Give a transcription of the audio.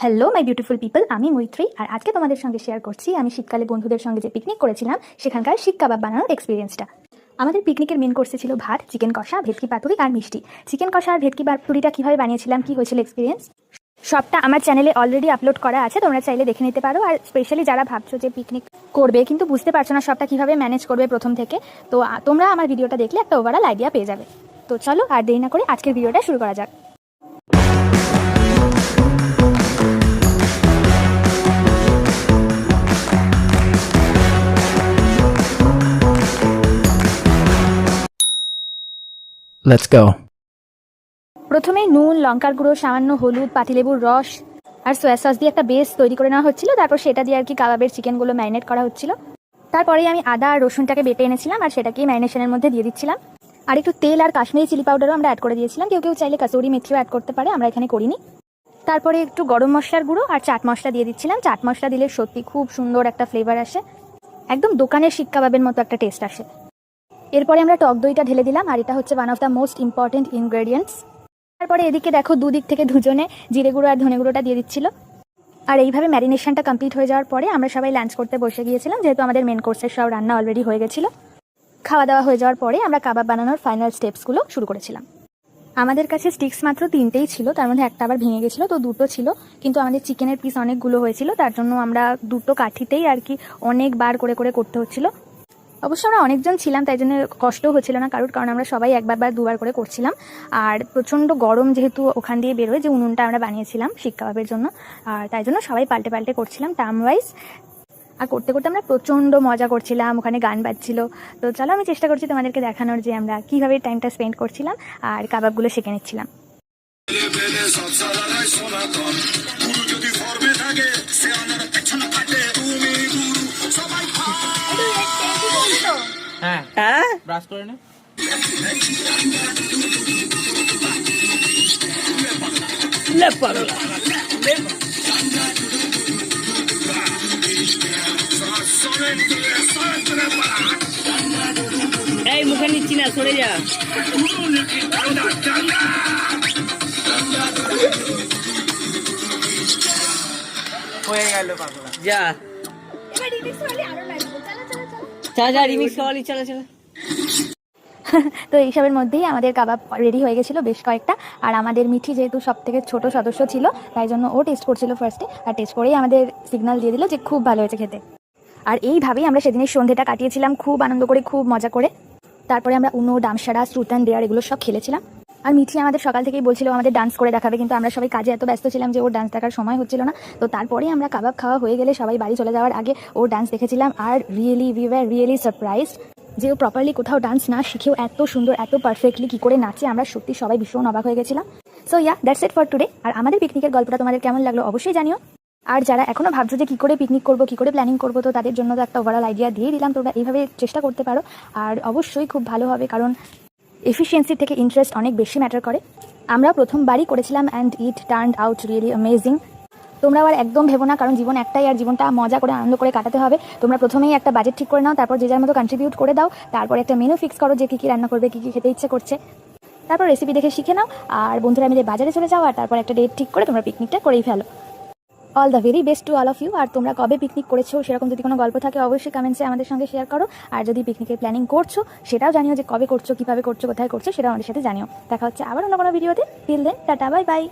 Hello my beautiful people, আমি মৈত্রী। আর আজকে তোমাদের সঙ্গে শেয়ার করছি আমি শীতকালে বন্ধুদের সঙ্গে যে পিকনিক করেছিলাম সেখানকার শিক কাবাব বানানোর এক্সপিরিয়েন্সটা। আমাদের পিকনিকের মেন কোর্সে ছিল ভাত, চিকেন কষা, ভেটকি পাতুরি আর মিষ্টি। চিকেন কষা আর ভেটকি পাতুরিটা কীভাবে বানিয়েছিলাম, কী হয়েছিল এক্সপিরিয়েন্স, সবটা আমার চ্যানেলে অলরেডি আপলোড করা আছে, তোমরা চাইলে দেখে নিতে পারো। আর স্পেশালি যারা ভাবছো যে পিকনিক করবে কিন্তু বুঝতে পারছো না সবটা কীভাবে ম্যানেজ করবে প্রথম থেকে, তো তোমরা আমার ভিডিওটা দেখলে একটা ওভারঅল আইডিয়া পেয়ে যাবে। তো চলো আর দেরি না করে আজকের ভিডিওটা শুরু করা যাক। Let's go. প্রথমে নুন, লঙ্কার গুঁড়ো, সামান্য হলুদ, পাতিলেবুর রস আর সোয়া সস দিয়ে একটা বেস তৈরি করে নেওয়া হচ্ছিল। তারপর সেটা দিয়ে আর কি কাবাবের চিকেনগুলো ম্যারিনেট করা হচ্ছিল। তারপরে আমি আদা আর রসুনটাকে বেটে এনেছিলাম আর সেটাকে ম্যারিনেশনের মধ্যে দিয়ে দিচ্ছিলাম। আর একটু তেল আর কাশ্মীরি চিলি পাউডারও আমরা অ্যাড করে দিয়েছিলাম। কেউ কেউ চাইলে কাসুরি মেথিও অ্যাড করতে পারে, আমরা এখানে করিনি। তারপরে একটু গরম মশলার গুঁড়ো আর চাট মশলা দিয়ে দিচ্ছিলাম। চাট মশলা দিলে সত্যি খুব সুন্দর একটা ফ্লেভার আসে, একদম দোকানের শিক কাবাবের মতো একটা টেস্ট আসে। এরপরে আমরা টক দইটা ঢেলে দিলাম, আর এটা হচ্ছে one of the most important ingredients. তারপরে এদিকে দেখো দুদিক থেকে দুজনে জিরে গুঁড়ো আর ধনে গুঁড়োটা দিয়ে দিচ্ছিল। আর এইভাবে ম্যারিনেশনটা কমপ্লিট হয়ে যাওয়ার পরে আমরা সবাই লাঞ্চ করতে বসে গিয়েছিলাম, যেহেতু আমাদের মেন কোর্সের সব রান্না অলরেডি হয়ে গেছিলো। খাওয়া দাওয়া হয়ে যাওয়ার পরে আমরা কাবাব বানানোর ফাইনাল স্টেপসগুলো শুরু করেছিলাম। আমাদের কাছে স্টিক্স মাত্র 3টেই ছিল, তার মধ্যে একটা আবার ভেঙে গেছিলো, তো 2টো ছিল। কিন্তু আমাদের চিকেনের পিস অনেকগুলো হয়েছিল, তার জন্য আমরা 2টো কাঠিতেই আর কি অনেকবার করে করে করতে হচ্ছিলো। অবশ্য আমরা অনেকজন ছিলাম, তাই জন্য কষ্টও হচ্ছিল না কারণ আমরা সবাই একবার দুবার করে করছিলাম। আর প্রচণ্ড গরম যেহেতু ওখান দিয়ে বেরোয়, যে উনুনটা আমরা বানিয়েছিলাম শিক কাবাবের জন্য, আর তাই জন্য সবাই পাল্টে পাল্টে করছিলাম টার্ম ওয়াইজ। আর করতে করতে আমরা প্রচণ্ড মজা করছিলাম, ওখানে গান বাজছিল। তো চলো আমি চেষ্টা করছি তোমাদেরকে দেখানোর যে আমরা কীভাবে টাইমটা স্পেন্ড করছিলাম আর কাবাবগুলো শিখে নিচ্ছিলাম। হ্যাঁ ব্রাশ করে নে। এই মুখে নিচ্ছি না, সরে যা। হয়ে গেল পাগলা, যা যা রিমিক্স করালি, চলো চলো। তো এইসবের মধ্যেই আমাদের কাবাব রেডি হয়ে গেছিলো বেশ কয়েকটা। আর আমাদের মিঠি যেহেতু সব থেকে ছোট সদস্য ছিল, তাই জন্য ও টেস্ট করছিল ফার্স্টে, আর টেস্ট করেই আমাদের সিগন্যাল দিয়ে দিল যে খুব ভালো হয়েছে খেতে। আর এইভাবেই আমরা সেদিনের সন্ধ্যেটা কাটিয়েছিলাম, খুব আনন্দ করে, খুব মজা করে। তারপরে আমরা উনো, ডামসারা, ট্রুথ অ্যান্ড ডেয়ার এগুলো সব খেলেছিলাম। আর মিঠি আমাদের সকাল থেকেই বলছিল আমাদের ডান্স করে দেখাবে, কিন্তু আমরা সবাই কাজে এত ব্যস্ত ছিলাম যে ওর ডান্স দেখার সময় হচ্ছিল না। তো তারপরে আমরা কাবাব খাওয়া হয়ে গেলে সবাই বাড়ি চলে যাওয়ার আগে ওর ডান্স দেখেছিলাম। আর উই ওয়্যার রিয়েলি সারপ্রাইজড যে ও প্রপারলি কোথাও ডান্স না শিখেও এত সুন্দর, এত পারফেক্টলি কী করে নাচে, আমরা সত্যি সবাই ভীষণ অবাক হয়ে গেছিলাম। So that's it for today. আর আমাদের পিকনিকের গল্পটা তোমাদের কেমন লাগলো অবশ্যই জানিও। আর যারা এখনও ভাবছো যে কী করে পিকনিক করবো, কী করে প্ল্যানিং করবো, তো তাদের জন্য তো একটা ওভারঅল আইডিয়া দিয়ে দিলাম। তোমরা এইভাবে চেষ্টা করতে পারো, আর অবশ্যই খুব ভালো হবে, কারণ এফিসিয়েন্সি থেকে ইন্টারেস্ট অনেক বেশি ম্যাটার করে। আমরা প্রথমবারই করেছিলাম and it turned out really amazing. তোমরা আর একদম ভেবো না, কারণ জীবন একটাই আর জীবনটা মজা করে আনন্দ করে কাটাতে হবে। তোমরা প্রথমেই একটা বাজেট ঠিক করে নাও, তারপর যে যার মতো কন্ট্রিবিউট করে দাও, তারপর একটা মেনু ফিক্স করো যে কী কী রান্না করবে, কী কী খেতে ইচ্ছে করছে, তারপর রেসিপি দেখে শিখে নাও, আর বন্ধুরা মিলে বাজারে চলে যাও, আর তারপর একটা ডেট ঠিক করে তোমরা পিকনিকটা করেই ফেলো। All the very best to all of you. আর তোমরা কবে পিকনিক করেছো সেরকম যদি কোনো গল্প থাকে অবশ্যই কমেন্টসে আমাদের সঙ্গে শেয়ার করো। আর যদি পিকনিকের প্ল্যানিং করছো সেটাও জানিও, যে কবে করছো, কীভাবে করছো, কোথায় করছো, সেটাও আমাদের সাথে জানিও। দেখা হচ্ছে আবার অন্য কোনো ভিডিওতে। Till then tata, bye by.